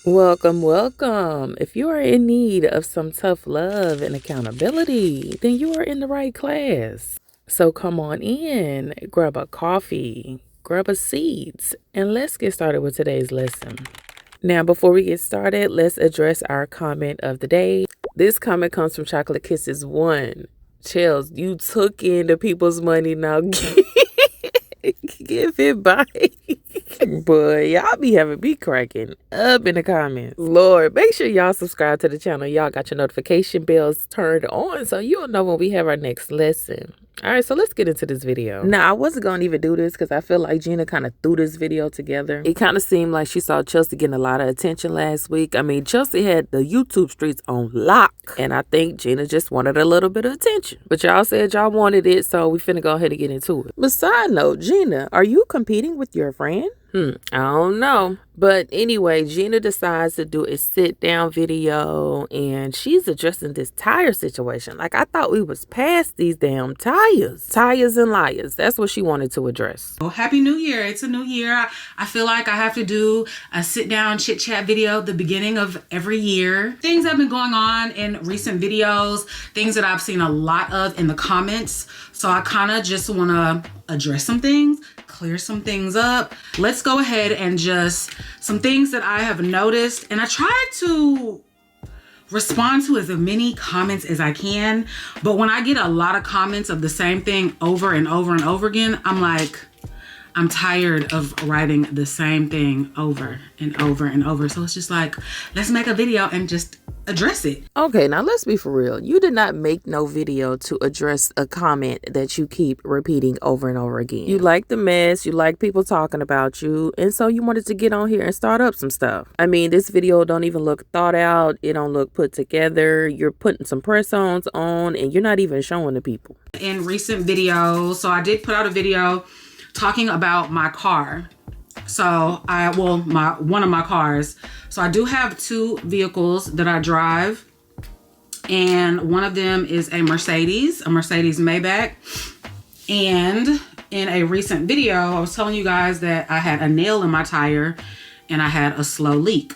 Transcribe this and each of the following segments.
Welcome, welcome. If you are in need of some tough love and accountability, then you are in the right class. So come on in, grab a coffee, grab a seat, and let's get started with today's lesson. Now, before we get started, let's address our comment of the day. This comment comes from Chocolate Kisses 1. Chels, you took in the people's money, now give it back. Boy, y'all be having me cracking up in the comments. Lord, make sure y'all subscribe to the channel. Y'all got your notification bells turned on so you'll know when we have our next lesson. All right, so let's get into this video. Now, I wasn't going to even do this because I feel like Gina kind of threw this video together. It kind of seemed like she saw Chelsea getting a lot of attention last week. I mean, Chelsea had the YouTube streets on lock, and I think Gina just wanted a little bit of attention. But y'all said y'all wanted it, so we finna go ahead and get into it. But side note, Gina, are you competing with your friend? I don't know. But anyway, Gina decides to do a sit-down video, and she's addressing this tire situation. Like, I thought we was past these damn tires. Tires and liars. That's what she wanted to address. Well, Happy New Year. It's a new year. I feel like I have to do a sit-down chit-chat video at the beginning of every year. Things that have been going on in recent videos, things that I've seen a lot of in the comments. So I kind of just want to address some things, clear some things up. Let's go ahead and just some things that I have noticed, and I try to respond to as many comments as I can, but when I get a lot of comments of the same thing over and over and over again, I'm like, I'm tired of writing the same thing over and over and over. So it's just like, let's make a video and just address it. Okay, now let's be for real. You did not make no video to address a comment that you keep repeating over and over again. You like the mess, you like people talking about you, and so you wanted to get on here and start up some stuff. I mean, this video don't even look thought out. It don't look put together. You're putting some press-ons on, and you're not even showing the people. In recent videos, so I did put out a video talking about my car. So one of my cars. So I do have two vehicles that I drive, and one of them is a Mercedes Maybach. And in a recent video, I was telling you guys that I had a nail in my tire and I had a slow leak.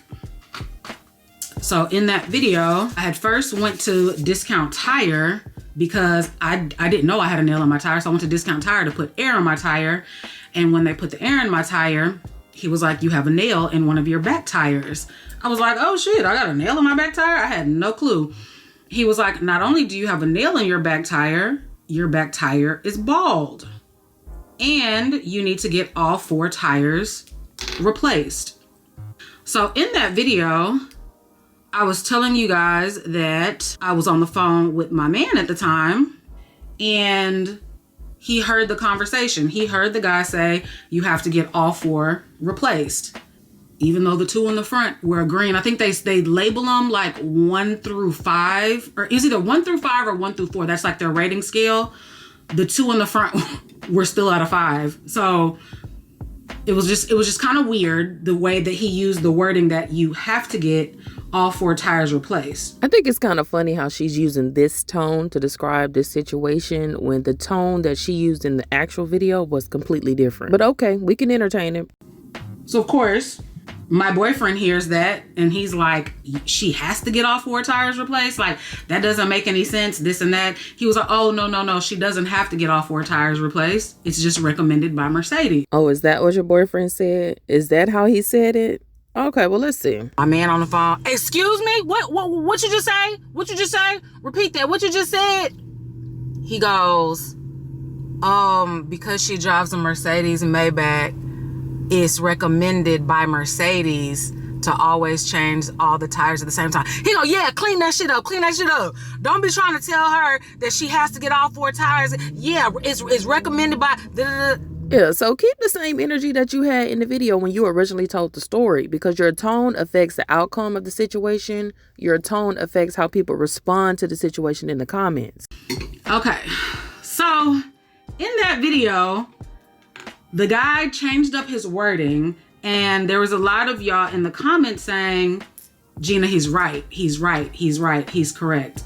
So in that video, I had first went to Discount Tire because I didn't know I had a nail in my tire. So I went to Discount Tire to put air in my tire. And when they put the air in my tire, he was like, you have a nail in one of your back tires. I was like, oh shit, I got a nail in my back tire? I had no clue. He was like, not only do you have a nail in your back tire is bald. And you need to get all 4 tires replaced. So in that video, I was telling you guys that I was on the phone with my man at the time, and he heard the conversation. He heard the guy say, you have to get all 4 replaced. Even though the 2 in the front were green. I think they label them like 1 through 5, or is either 1 through 5 or 1 through 4. That's like their rating scale. The 2 in the front were still out of 5. So it was just kind of weird the way that he used the wording that you have to get all 4 tires replaced. I think it's kind of funny how she's using this tone to describe this situation when the tone that she used in the actual video was completely different. But okay, we can entertain it. So of course, my boyfriend hears that and he's like, she has to get all 4 tires replaced? Like, that doesn't make any sense, this and that. He was like, oh, no, she doesn't have to get all 4 tires replaced. It's just recommended by Mercedes. Oh, is that what your boyfriend said? Is that how he said it? Okay, well, let's see. My man on the phone. Excuse me? What you just say? What you just say? Repeat that. What you just said? He goes, because she drives a Mercedes Maybach, it's recommended by Mercedes to always change all the tires at the same time. He go, yeah, clean that shit up. Don't be trying to tell her that she has to get all 4 tires. Yeah, it's recommended by... Yeah, so keep the same energy that you had in the video when you originally told the story, because your tone affects the outcome of the situation. Your tone affects how people respond to the situation in the comments. Okay, so in that video, the guy changed up his wording, and there was a lot of y'all in the comments saying, Gina, he's right, he's correct.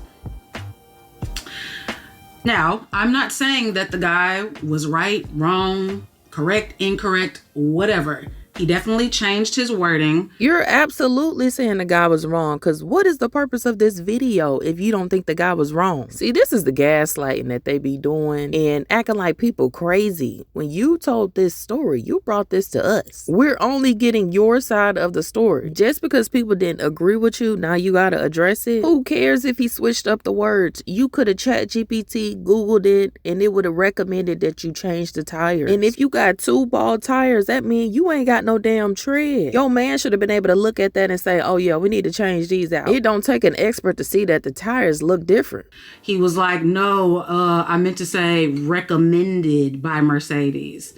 Now, I'm not saying that the guy was right, wrong, correct, incorrect, whatever. He definitely changed his wording. You're absolutely saying the guy was wrong, because what is the purpose of this video if you don't think the guy was wrong? See, this is the gaslighting that they be doing and acting like people crazy. When you told this story, you brought this to us. We're only getting your side of the story. Just because people didn't agree with you, now you gotta address it. Who cares if he switched up the words? You could have ChatGPT, Googled it, and it would have recommended that you change the tires. And if you got 2 bald tires, that means you ain't got no damn tread. Your man should have been able to look at that and say, oh yeah, we need to change these out. It don't take an expert to see that the tires look different. He was like, no, I meant to say recommended by Mercedes.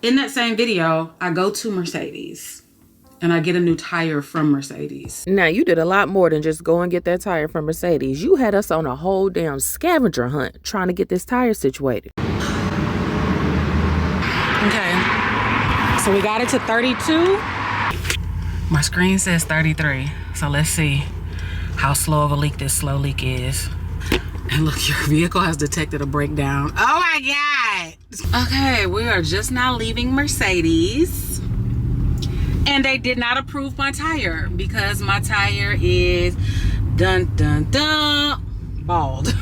In that same video, I go to Mercedes and I get a new tire from Mercedes. Now, you did a lot more than just go and get that tire from Mercedes. You had us on a whole damn scavenger hunt trying to get this tire situated. Okay. So we got it to 32. My screen says 33. So let's see how slow of a leak this slow leak is. And look, your vehicle has detected a breakdown. Oh my God. Okay, we are just now leaving Mercedes. And they did not approve my tire because my tire is bald.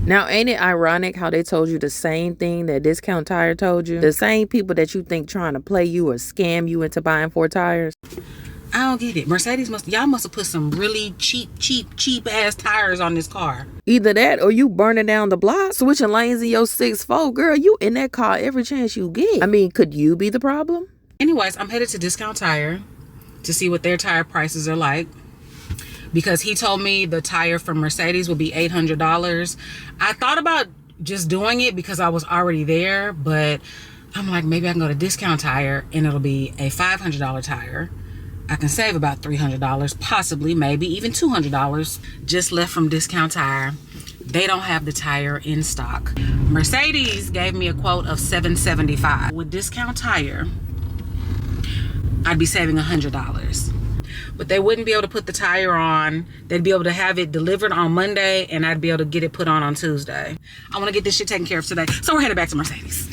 Now, ain't it ironic how they told you the same thing that Discount Tire told you? The same people that you think trying to play you or scam you into buying 4 tires? I don't get it. Mercedes y'all must have put some really cheap ass tires on this car. Either that or you burning down the block, switching lanes in your 6'4". Girl, you in that car every chance you get. I mean, could you be the problem? Anyways, I'm headed to Discount Tire to see what their tire prices are like. Because he told me the tire from Mercedes would be $800. I thought about just doing it because I was already there, but I'm like, maybe I can go to Discount Tire and it'll be a $500 tire. I can save about $300, possibly, maybe even $200. Just left from Discount Tire. They don't have the tire in stock. Mercedes gave me a quote of $775. With Discount Tire, I'd be saving $100. But they wouldn't be able to put the tire on. They'd be able to have it delivered on Monday and I'd be able to get it put on Tuesday. I want to get this shit taken care of today. So we're headed back to Mercedes.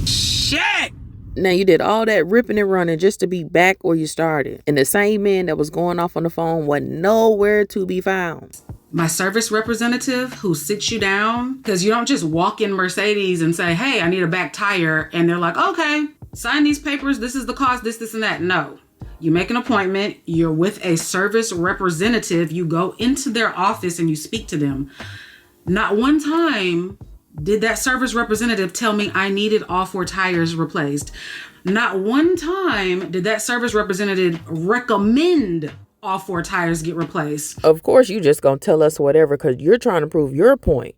Shit! Now, you did all that ripping and running just to be back where you started. And the same man that was going off on the phone wasn't nowhere to be found. My service representative who sits you down, because you don't just walk in Mercedes and say, hey, I need a back tire. And they're like, okay, sign these papers. This is the cost, this, and that. No. You make an appointment, you're with a service representative, you go into their office and you speak to them. Not one time did that service representative tell me I needed all 4 tires replaced. Not one time did that service representative recommend all 4 tires get replaced. Of course, you just gonna tell us whatever because you're trying to prove your point.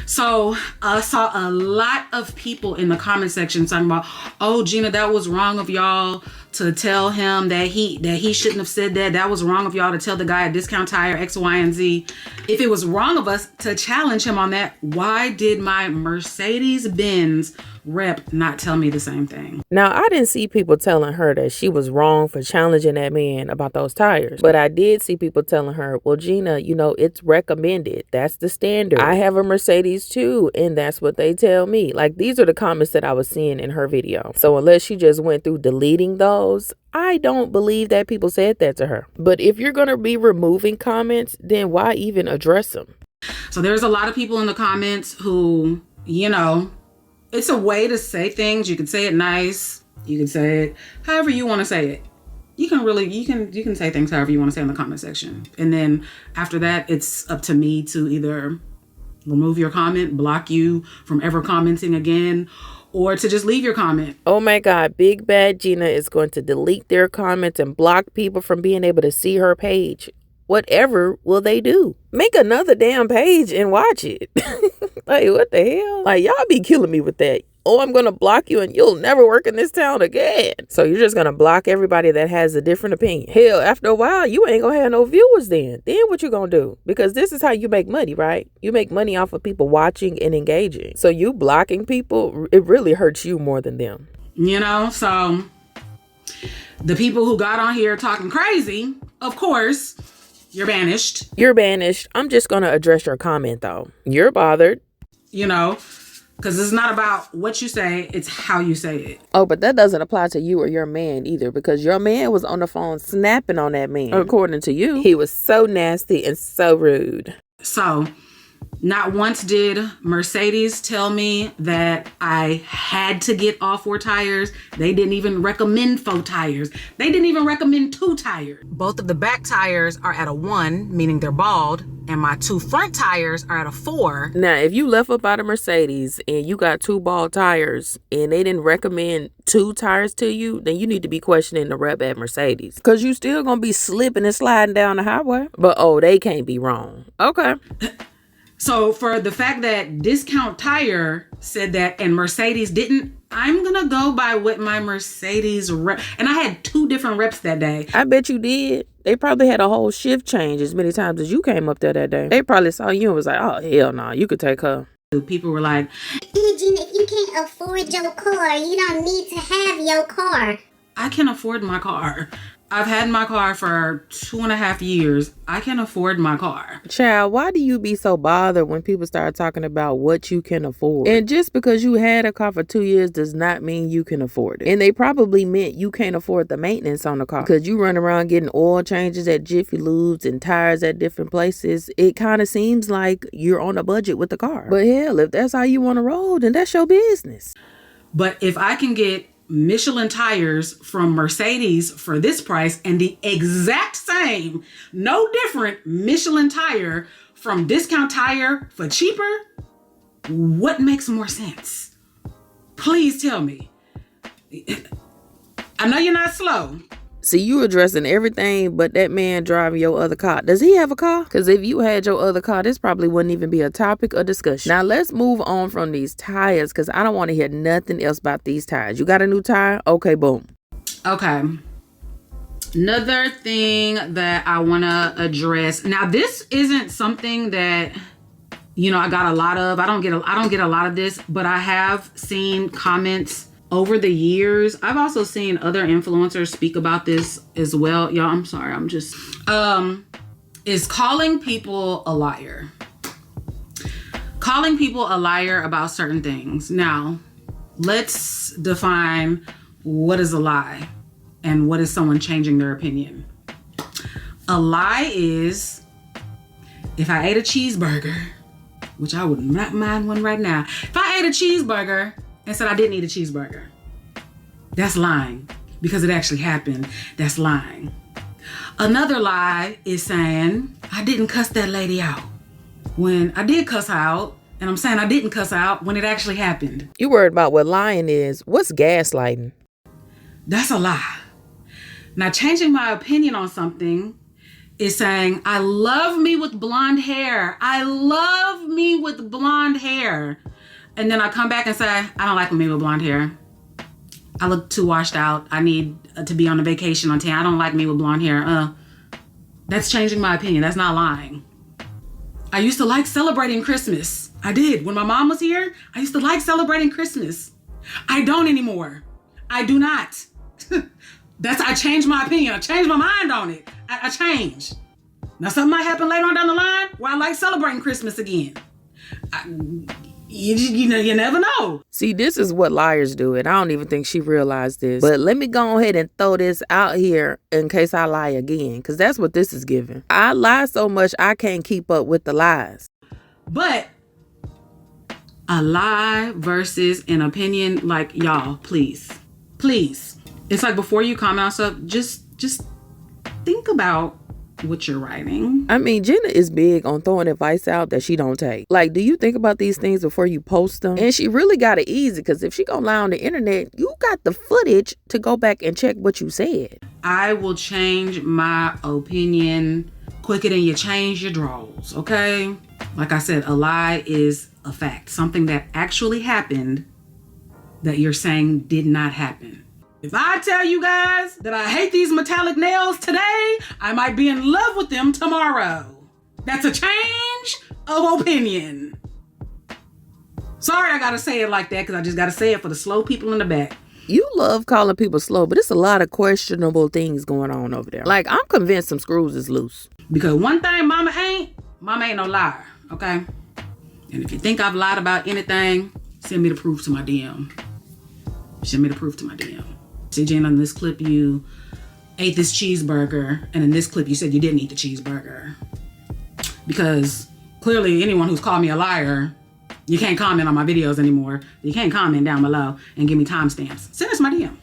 So I saw a lot of people in the comment section talking about, oh, Gina, that was wrong of y'all to tell him that he shouldn't have said that. That was wrong of y'all to tell the guy at Discount Tire X, Y, and Z. If it was wrong of us to challenge him on that, why did my Mercedes-Benz rep not tell me the same thing? Now, I didn't see people telling her that she was wrong for challenging that man about those tires. But I did see people telling her, well, Gina, you know, it's recommended. That's the standard. I have a Mercedes too, and that's what they tell me. Like, these are the comments that I was seeing in her video. So unless she just went through deleting those, I don't believe that people said that to her. But if you're going to be removing comments, then why even address them? So there's a lot of people in the comments who, you know, it's a way to say things. You can say it nice. You can say it however you want to say it. You can say things however you want to say in the comment section. And then after that, it's up to me to either remove your comment, block you from ever commenting again, or to just leave your comment. Oh my God, Big Bad Gina is going to delete their comments and block people from being able to see her page. Whatever will they do? Make another damn page and watch it. Like, what the hell? Like, y'all be killing me with that. Oh, I'm going to block you and you'll never work in this town again. So you're just going to block everybody that has a different opinion. Hell, after a while, you ain't going to have no viewers then. Then what you going to do? Because this is how you make money, right? You make money off of people watching and engaging. So you blocking people, it really hurts you more than them. You know, so the people who got on here talking crazy, of course, you're banished. You're banished. I'm just going to address your comment, though. You're bothered. You know, Because it's not about what you say, it's how you say it. Oh, but that doesn't apply to you or your man either, because your man was on the phone snapping on that man. According to you, he was so nasty and so rude. So, not once did Mercedes tell me that I had to get all 4 tires. They didn't even recommend 4 tires. They didn't even recommend 2 tires. Both of the back tires are at a 1, meaning they're bald, and my 2 front tires are at a 4. Now, if you left up out of Mercedes and you got 2 bald tires and they didn't recommend 2 tires to you, then you need to be questioning the rep at Mercedes, because you still gonna be slipping and sliding down the highway. But oh, they can't be wrong. Okay. So for the fact that Discount Tire said that and Mercedes didn't, I'm gonna go by what my Mercedes rep. And I had 2 different reps that day. I bet you did. They probably had a whole shift change as many times as you came up there that day. They probably saw you and was like, oh, hell no, you could take her. People were like, Gina, if you can't afford your car, you don't need to have your car. I can afford my car. I've had my car for 2.5 years. I can afford my car. Child, why do you be so bothered when people start talking about what you can afford? And just because you had a car for 2 years does not mean you can afford it. And they probably meant you can't afford the maintenance on the car, because you run around getting oil changes at Jiffy Lubes and tires at different places. It kind of seems like you're on a budget with the car. But hell, if that's how you want to roll, then that's your business. But if I can get Michelin tires from Mercedes for this price and the exact same, no different Michelin tire from Discount Tire for cheaper, what makes more sense? Please tell me. I know you're not slow. See, you addressing everything but that man driving your other car. Does he have a car? Because if you had your other car, this probably wouldn't even be a topic of discussion. Now, let's move on from these tires, because I don't want to hear nothing else about these tires. You got a new tire? Okay, boom. Okay. Another thing that I want to address. Now, this isn't something that, I got a lot of. I don't get a lot of this, but I have seen comments over the years. I've also seen other influencers speak about this as well. Y'all, I'm sorry. I'm just, is calling people a liar. Calling people a liar about certain things. Now, let's define what is a lie and what is someone changing their opinion. A lie is, if I ate a cheeseburger, which I would not mind one right now. If I ate a cheeseburger and said I didn't eat a cheeseburger, that's lying, because it actually happened. That's lying. Another lie is saying I didn't cuss that lady out when I did cuss her out, and I'm saying I didn't cuss her out when it actually happened. You worried about what lying is. What's gaslighting? That's a lie. Now, changing my opinion on something is saying I love me with blonde hair. I love me with blonde hair. And then I come back and say, I don't like me with blonde hair. I look too washed out. I need to be on a vacation on tan. I don't like me with blonde hair. That's changing my opinion. That's not lying. I used to like celebrating Christmas. I did. When my mom was here, I used to like celebrating Christmas. I don't anymore. I do not. I changed my opinion. I changed my mind on it. I changed. Now something might happen later on down the line where I like celebrating Christmas again. You never know. See, this is what liars do, and I don't even think she realized this. But let me go ahead and throw this out here in case I lie again, because that's what this is giving. I lie so much I can't keep up with the lies. But a lie versus an opinion, like, y'all, please. It's like, before you comment on stuff, just think about what you're writing. I mean, Gina is big on throwing advice out that she don't take. Like, do you think about these things before you post them? And she really got it easy, because if she gonna lie on the internet, you got the footage to go back and check what you said. I will change my opinion quicker than you change your drawers, okay? Like I said, a lie is a fact. Something that actually happened that you're saying did not happen. If I tell you guys that I hate these metallic nails today, I might be in love with them tomorrow. That's a change of opinion. Sorry I gotta say it like that, because I just gotta say it for the slow people in the back. You love calling people slow, but it's a lot of questionable things going on over there. Like, I'm convinced some screws is loose. Because one thing Mama ain't no liar, okay? And if you think I've lied about anything, Send me the proof to my DM. Send me the proof to my DM. See, Jane, on this clip, you ate this cheeseburger, and in this clip, you said you didn't eat the cheeseburger. Because clearly, anyone who's called me a liar, you can't comment on my videos anymore. You can't comment down below and give me timestamps. Send us my DM.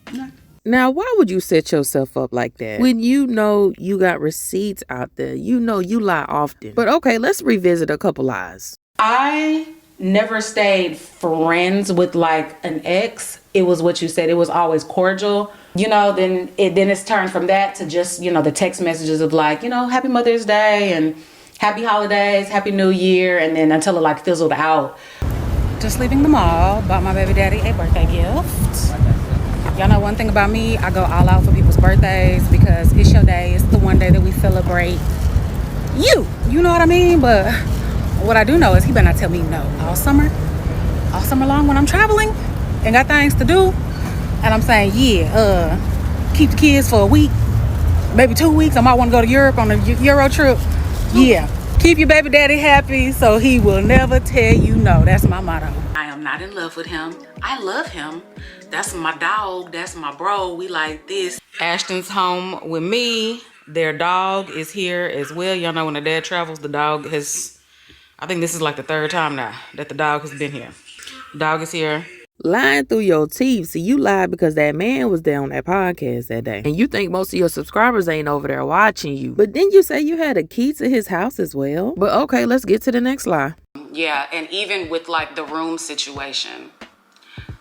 Okay. Now, why would you set yourself up like that when you know you got receipts out there? You know you lie often. But okay, let's revisit a couple lies. I never stayed friends with like an ex. It was what you said. It was always cordial. You know, then it's turned from that to just, you know, the text messages of like, you know, Happy Mother's Day and Happy Holidays, Happy New Year. And then until it like fizzled out. Just leaving the mall, bought my baby daddy a birthday gift. Y'all know one thing about me, I go all out for people's birthdays because it's your day. It's the one day that we celebrate you. You know what I mean? But what I do know is he better not tell me no all summer long when I'm traveling and got things to do. And I'm saying, yeah, keep the kids for a week, maybe 2 weeks. I might want to go to Europe on a Euro trip. Yeah, keep your baby daddy happy so he will never tell you no. That's my motto. I am not in love with him. I love him. That's my dog. That's my bro. We like this. Ashton's home with me. Their dog is here as well. Y'all know when the dad travels, the dog has, I think this is like the 3rd time now that the dog has been here. The dog is here. Lying through your teeth. See, you lied because that man was there on that podcast that day. And you think most of your subscribers ain't over there watching you. But then you say you had a key to his house as well. But okay, let's get to the next lie. Yeah, and even with like the room situation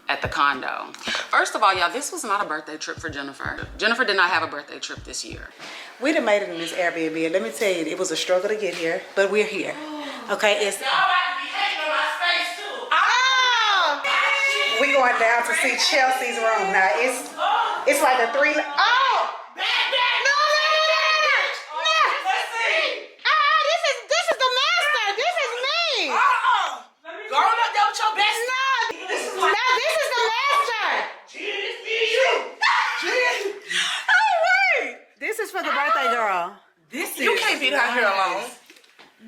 at the condo. First of all, y'all, this was not a birthday trip for Jennifer. Jennifer did not have a birthday trip this year. We done made it in this Airbnb, and let me tell you, it was a struggle to get here, but we're here. Okay, it's... We going down to see Chelsea's room now. It's like a 3. Oh! No! This is the master. This is me. Go on up there with your best. No, this is the master. This is for the birthday girl. You can't be down here alone.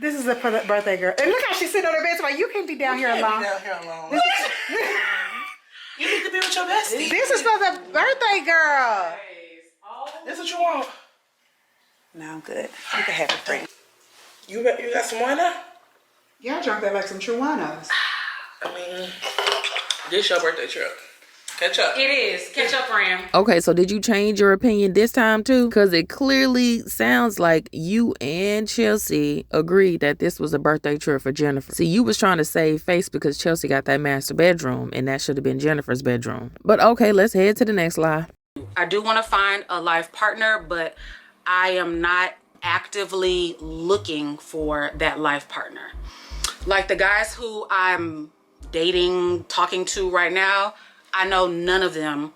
This is for the birthday girl. And look how she's sitting on her bed. Like, you can't be down here alone. You need to be with your bestie. This is for the birthday girl. That's what you want. No, I'm good. You can have it, friend. You got some wine now? Yeah, I drank that like some true winos. I mean, this your birthday trip. Catch up. It is. Catch up, friend. Okay, so did you change your opinion this time too? Because it clearly sounds like you and Chelsea agreed that this was a birthday trip for Jennifer. See, you was trying to save face because Chelsea got that master bedroom and that should have been Jennifer's bedroom. But okay, let's head to the next lie. I do want to find a life partner, but I am not actively looking for that life partner. Like the guys who I'm dating, talking to right now, I know none of them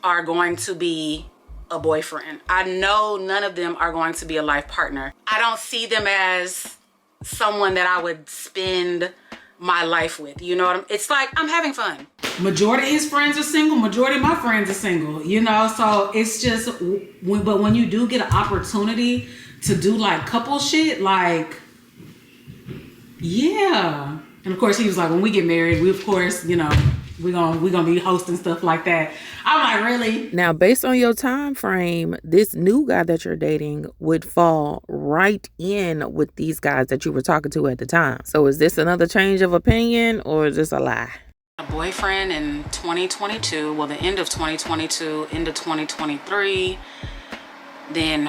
are going to be a boyfriend. I know none of them are going to be a life partner. I don't see them as someone that I would spend my life with. You know what it's like I'm having fun. Majority of his friends are single. Majority of my friends are single, you know? So it's just, but when you do get an opportunity to do like couple shit, like, yeah. And of course he was like, when we get married, we of course, you know, we're gonna be hosting stuff like that. I'm like, really? Now, based on your time frame, this new guy that you're dating would fall right in with these guys that you were talking to at the time. So is this another change of opinion or is this a lie? A boyfriend in 2022, well, the end of 2022 into 2023. Then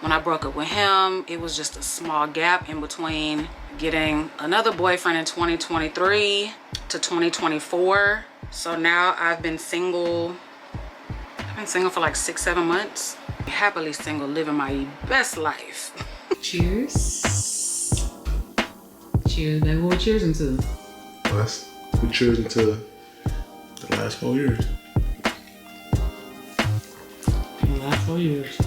when I broke up with him, it was just a small gap in between getting another boyfriend in 2023 to 2024. So now I've been single for like 6-7 months. Happily single, living my best life. Cheers. Cheers, baby. What we're cheersing to? We're cheersing to the last 4 years. The last 4 years.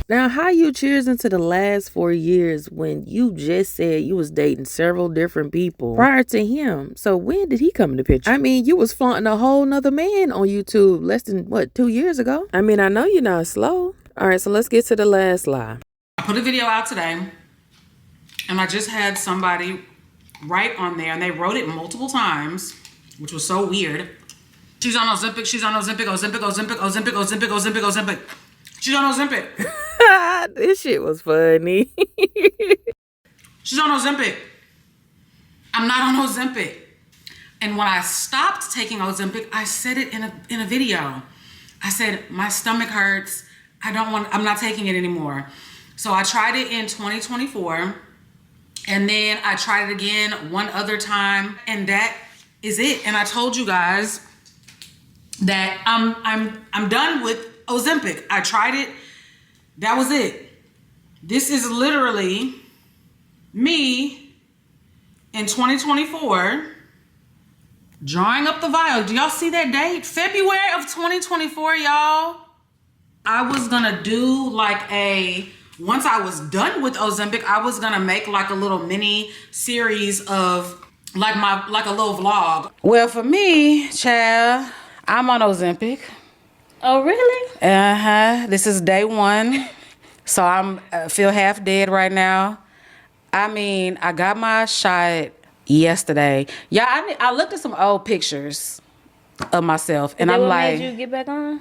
Now, how you cheers into the last 4 years when you just said you was dating several different people prior to him? So when did he come in the picture? I mean, you was flaunting a whole nother man on YouTube less than, 2 years ago? I mean, I know you're not slow. All right, so let's get to the last lie. I put a video out today, and I just had somebody write on there, and they wrote it multiple times, which was so weird. She's on Ozempic. She's on Ozempic. Ozempic. Ozempic. Ozempic. Ozempic. Ozempic. Ozempic. She's on Ozempic. This shit was funny. She's on Ozempic. I'm not on Ozempic. And when I stopped taking Ozempic, I said it in a video. I said, my stomach hurts. I'm not taking it anymore. So I tried it in 2024. And then I tried it again one other time. And that is it. And I told you guys that I'm done with Ozempic. I tried it. That was it. This is literally me in 2024 drawing up the vial. Do y'all see that date? February of 2024, y'all. I was gonna do like once I was done with Ozempic, I was gonna make like a little mini series of like a little vlog. Well, for me, child, I'm on Ozempic. Oh, really? This is day 1. So I'm feel half dead right now. I mean, I got my shot yesterday. Yeah, I looked at some old pictures of myself, and I'm like, what made you get back on?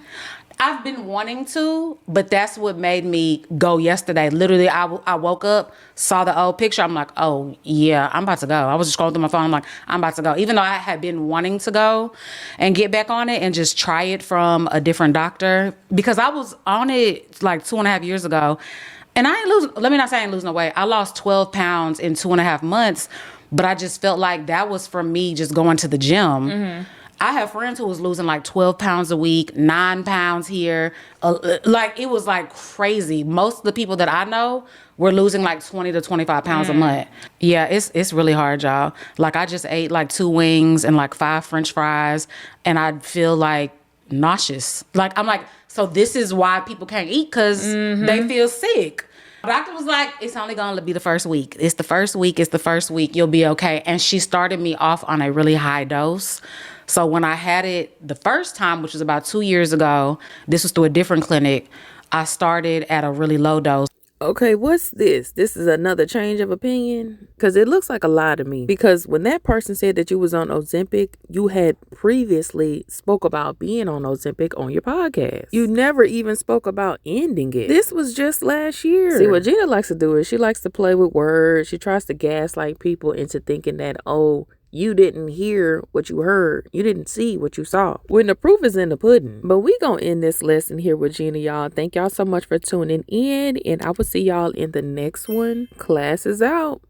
I've been wanting to, but that's what made me go yesterday. Literally, I woke up, saw the old picture. I'm like, oh, yeah, I'm about to go. I was just scrolling through my phone. I'm like, I'm about to go. Even though I had been wanting to go and get back on it and just try it from a different doctor. Because I was on it like 2.5 years ago. And I ain't losing, let me not say I ain't losing no weight. I lost 12 pounds in 2.5 months. But I just felt like that was from me just going to the gym. Mm-hmm. I have friends who was losing like 12 pounds a week, 9 pounds here. Like, it was like crazy. Most of the people that I know were losing like 20 to 25 pounds a month. Yeah, it's really hard, y'all. Like, I just ate like 2 wings and like 5 French fries, and I feel like nauseous. Like, I'm like, so this is why people can't eat, because they feel sick. The doctor was like, it's only gonna be the first week. It's the first week. It's the first week. You'll be okay. And she started me off on a really high dose. So when I had it the first time, which was about 2 years ago, this was through a different clinic, I started at a really low dose. Okay, what's this? This is another change of opinion? Because it looks like a lie to me. Because when that person said that you was on Ozempic, you had previously spoke about being on Ozempic on your podcast. You never even spoke about ending it. This was just last year. See, what Gina likes to do is she likes to play with words. She tries to gaslight people into thinking that, oh, you didn't hear what you heard. You didn't see what you saw. When the proof is in the pudding. But we gonna end this lesson here with Gina, y'all. Thank y'all so much for tuning in. And I will see y'all in the next one. Class is out.